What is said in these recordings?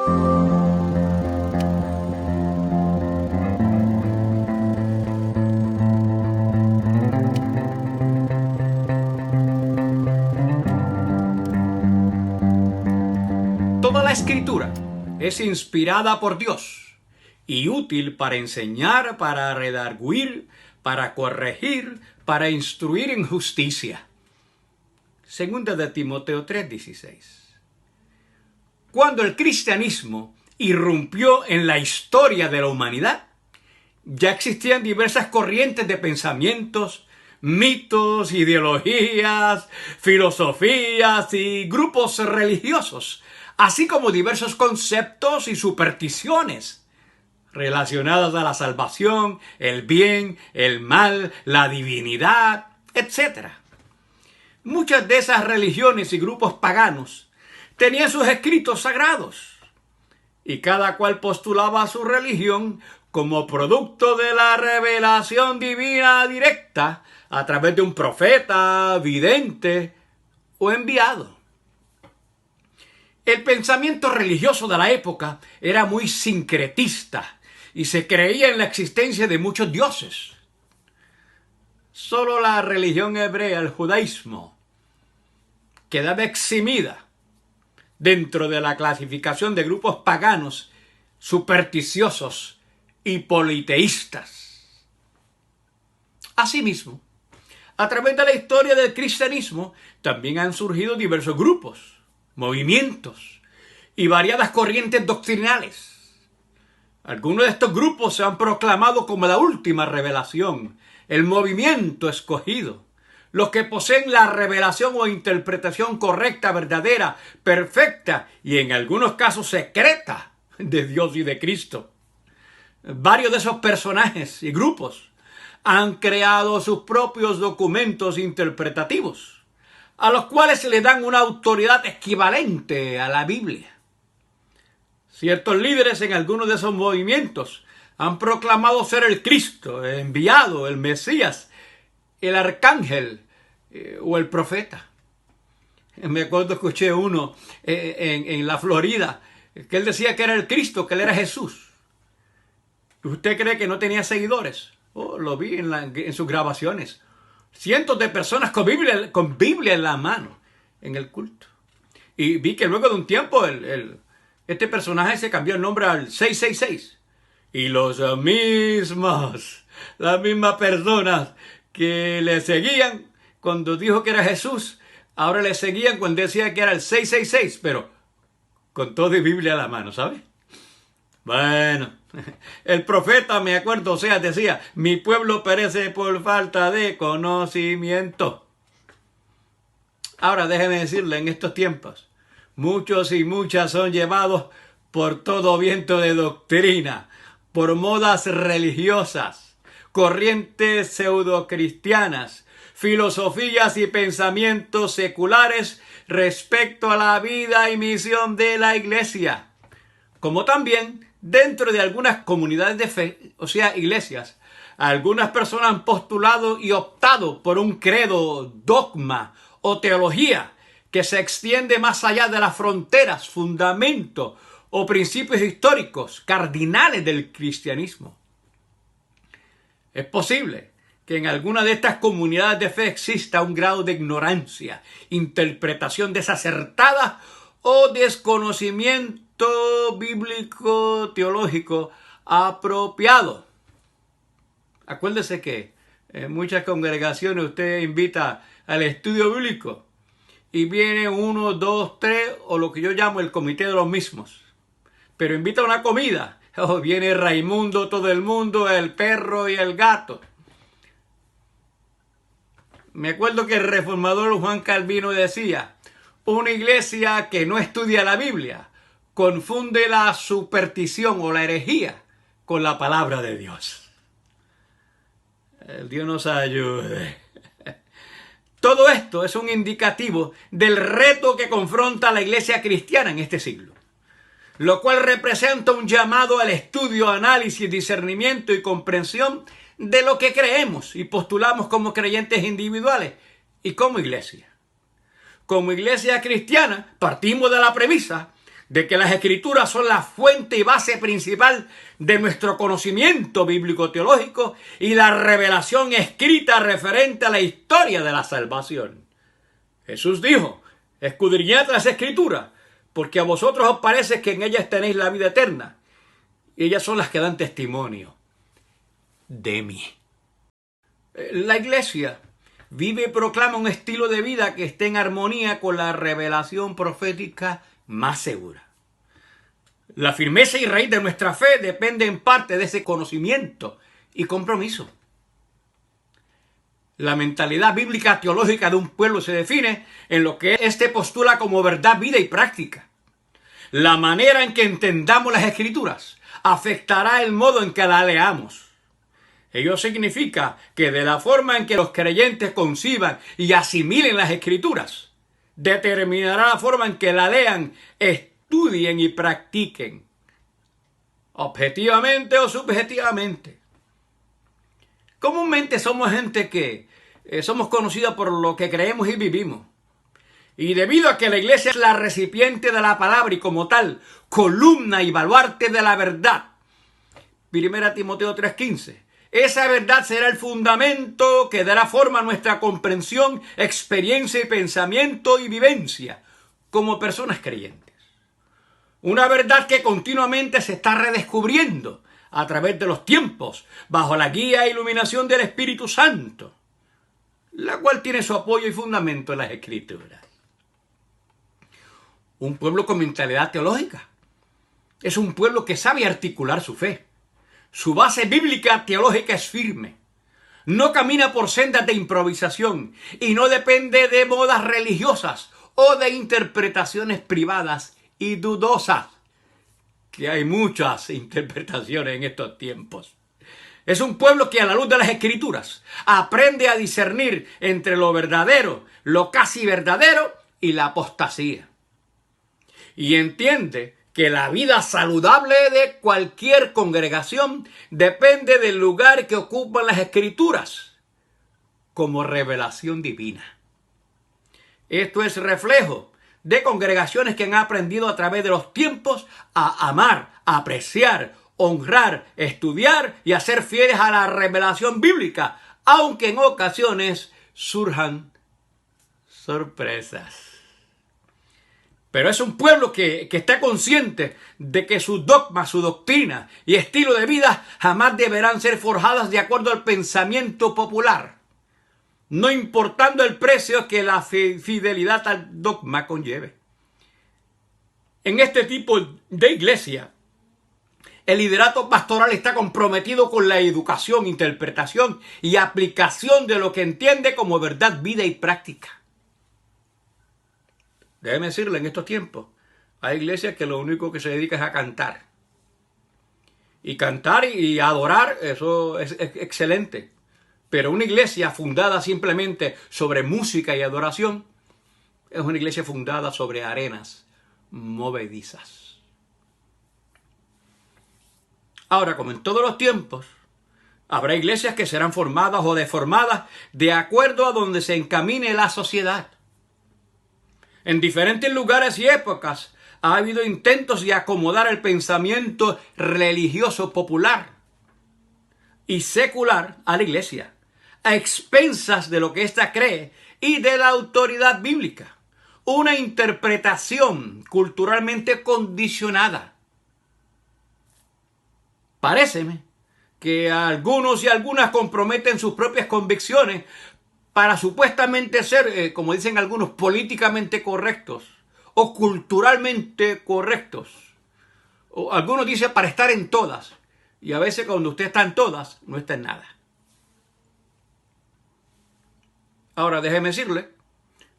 Toda la Escritura es inspirada por Dios y útil para enseñar, para redarguir, para corregir, para instruir en justicia. Segunda de Timoteo 3:16. Cuando el cristianismo irrumpió en la historia de la humanidad, ya existían diversas corrientes de pensamientos, mitos, ideologías, filosofías y grupos religiosos, así como diversos conceptos y supersticiones relacionadas a la salvación, el bien, el mal, la divinidad, etc. Muchas de esas religiones y grupos paganos tenían sus escritos sagrados, y cada cual postulaba su religión como producto de la revelación divina directa a través de un profeta, vidente o enviado. El pensamiento religioso de la época era muy sincretista y se creía en la existencia de muchos dioses. Solo la religión hebrea, el judaísmo, quedaba eximida dentro de la clasificación de grupos paganos, supersticiosos y politeístas. Asimismo, a través de la historia del cristianismo también han surgido diversos grupos, movimientos y variadas corrientes doctrinales. Algunos de estos grupos se han proclamado como la última revelación, el movimiento escogido, los que poseen la revelación o interpretación correcta, verdadera, perfecta y en algunos casos secreta de Dios y de Cristo. Varios de esos personajes y grupos han creado sus propios documentos interpretativos, a los cuales se les dan una autoridad equivalente a la Biblia. Ciertos líderes en algunos de esos movimientos han proclamado ser el Cristo, el enviado, el Mesías, el arcángel o el profeta. Me acuerdo, escuché uno en la Florida, que él decía que era el Cristo, que él era Jesús. ¿Usted cree que no tenía seguidores? Oh, lo vi en sus grabaciones. Cientos de personas con Biblia en la mano en el culto. Y vi que luego de un tiempo este personaje se cambió el nombre al 666. Y las mismas personas que le seguían cuando dijo que era Jesús, ahora le seguían cuando decía que era el 666, pero con todo y Biblia a la mano, ¿sabe? Bueno, el profeta, me acuerdo, decía, mi pueblo perece por falta de conocimiento. Ahora déjeme decirle, en estos tiempos, muchos y muchas son llevados por todo viento de doctrina, por modas religiosas, corrientes pseudocristianas, filosofías y pensamientos seculares respecto a la vida y misión de la Iglesia, como también dentro de algunas comunidades de fe, o sea, iglesias, algunas personas han postulado y optado por un credo, dogma o teología que se extiende más allá de las fronteras, fundamentos o principios históricos cardinales del cristianismo. Es posible que en alguna de estas comunidades de fe exista un grado de ignorancia, interpretación desacertada o desconocimiento bíblico teológico apropiado. Acuérdese que en muchas congregaciones usted invita al estudio bíblico y viene 1, 2, 3 o lo que yo llamo el comité de los mismos. Pero invita a una comida. Viene Raimundo, todo el mundo, el perro y el gato. Me acuerdo que el reformador Juan Calvino decía, una iglesia que no estudia la Biblia confunde la superstición o la herejía con la palabra de Dios. El Dios nos ayude. Todo esto es un indicativo del reto que confronta la iglesia cristiana en este siglo, lo cual representa un llamado al estudio, análisis, discernimiento y comprensión de lo que creemos y postulamos como creyentes individuales y como iglesia. Como iglesia cristiana partimos de la premisa de que las Escrituras son la fuente y base principal de nuestro conocimiento bíblico-teológico y la revelación escrita referente a la historia de la salvación. Jesús dijo: escudriñad las Escrituras, porque a vosotros os parece que en ellas tenéis la vida eterna, y ellas son las que dan testimonio de mí. La Iglesia vive y proclama un estilo de vida que esté en armonía con la revelación profética más segura. La firmeza y raíz de nuestra fe depende en parte de ese conocimiento y compromiso. La mentalidad bíblica teológica de un pueblo se define en lo que éste postula como verdad, vida y práctica. La manera en que entendamos las Escrituras afectará el modo en que las leamos. Ello significa que de la forma en que los creyentes conciban y asimilen las Escrituras, determinará la forma en que la lean, estudien y practiquen, objetivamente o subjetivamente. Comúnmente somos gente que somos conocidos por lo que creemos y vivimos. Y debido a que la Iglesia es la recipiente de la palabra y como tal, columna y baluarte de la verdad, 1 Timoteo 3:15, esa verdad será el fundamento que dará forma a nuestra comprensión, experiencia y pensamiento y vivencia como personas creyentes. Una verdad que continuamente se está redescubriendo a través de los tiempos, bajo la guía e iluminación del Espíritu Santo, la cual tiene su apoyo y fundamento en las Escrituras. Un pueblo con mentalidad teológica es un pueblo que sabe articular su fe. Su base bíblica teológica es firme. No camina por sendas de improvisación y no depende de modas religiosas o de interpretaciones privadas y dudosas, que hay muchas interpretaciones en estos tiempos. Es un pueblo que a la luz de las Escrituras aprende a discernir entre lo verdadero, lo casi verdadero y la apostasía. Y entiende que la vida saludable de cualquier congregación depende del lugar que ocupan las Escrituras como revelación divina. Esto es reflejo de congregaciones que han aprendido a través de los tiempos a amar, a apreciar, honrar, estudiar y a ser fieles a la revelación bíblica, aunque en ocasiones surjan sorpresas. Pero es un pueblo que está consciente de que sus dogmas, su doctrina y estilo de vida jamás deberán ser forjadas de acuerdo al pensamiento popular, no importando el precio que la fidelidad al dogma conlleve. En este tipo de iglesia, el liderato pastoral está comprometido con la educación, interpretación y aplicación de lo que entiende como verdad, vida y práctica. Déjeme decirle, en estos tiempos hay iglesias que lo único que se dedica es a cantar. Y cantar y adorar, eso es excelente. Pero una iglesia fundada simplemente sobre música y adoración es una iglesia fundada sobre arenas movedizas. Ahora, como en todos los tiempos, habrá iglesias que serán formadas o deformadas de acuerdo a donde se encamine la sociedad. En diferentes lugares y épocas ha habido intentos de acomodar el pensamiento religioso popular y secular a la iglesia, a expensas de lo que ésta cree y de la autoridad bíblica. Una interpretación culturalmente condicionada. Paréceme que algunos y algunas comprometen sus propias convicciones para supuestamente ser, como dicen algunos, políticamente correctos o culturalmente correctos. O algunos dicen para estar en todas. Y a veces cuando usted está en todas, no está en nada. Ahora déjeme decirle,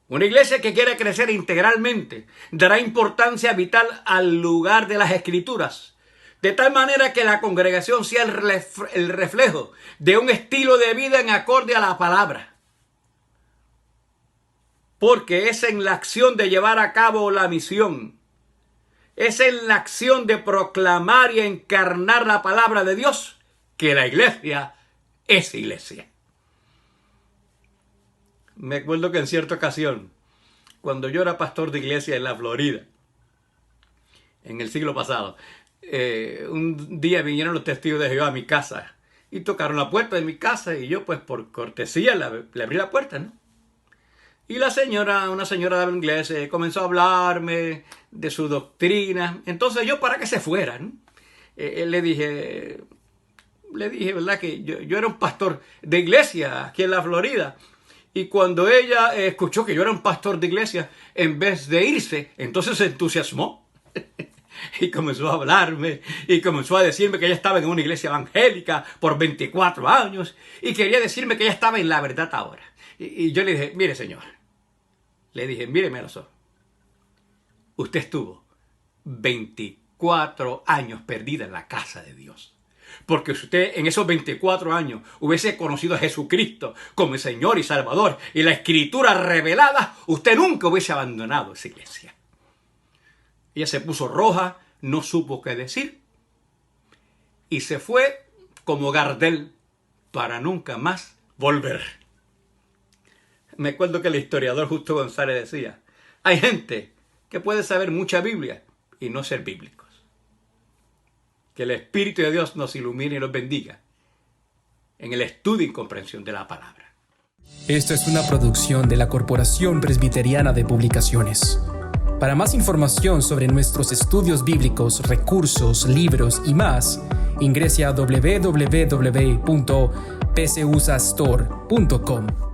una iglesia que quiere crecer integralmente dará importancia vital al lugar de las Escrituras, de tal manera que la congregación sea el reflejo de un estilo de vida en acorde a la palabra. Porque es en la acción de llevar a cabo la misión, es en la acción de proclamar y encarnar la palabra de Dios que la iglesia es iglesia. Me acuerdo que en cierta ocasión, cuando yo era pastor de iglesia en la Florida, en el siglo pasado. Un día vinieron los testigos de Jehová a mi casa y tocaron la puerta de mi casa y yo pues por cortesía le abrí la puerta, ¿no? Y una señora de habla inglés, comenzó a hablarme de su doctrina. Entonces yo, para que se fueran, le dije, ¿verdad? Que yo era un pastor de iglesia aquí en la Florida. Y cuando ella escuchó que yo era un pastor de iglesia, en vez de irse, entonces se entusiasmó. Y comenzó a hablarme y comenzó a decirme que ella estaba en una iglesia evangélica por 24 años y quería decirme que ella estaba en la verdad ahora. Y yo le dije, mire señor, míreme a los ojos. Usted estuvo 24 años perdida en la casa de Dios. Porque si usted en esos 24 años hubiese conocido a Jesucristo como el Señor y Salvador y la Escritura revelada, usted nunca hubiese abandonado esa iglesia. Ella se puso roja, no supo qué decir y se fue como Gardel para nunca más volver. Me acuerdo que el historiador Justo González decía, hay gente que puede saber mucha Biblia y no ser bíblicos. Que el Espíritu de Dios nos ilumine y nos bendiga en el estudio y comprensión de la palabra. Esta es una producción de la Corporación Presbiteriana de Publicaciones. Para más información sobre nuestros estudios bíblicos, recursos, libros y más, ingrese a www.pcusastor.com.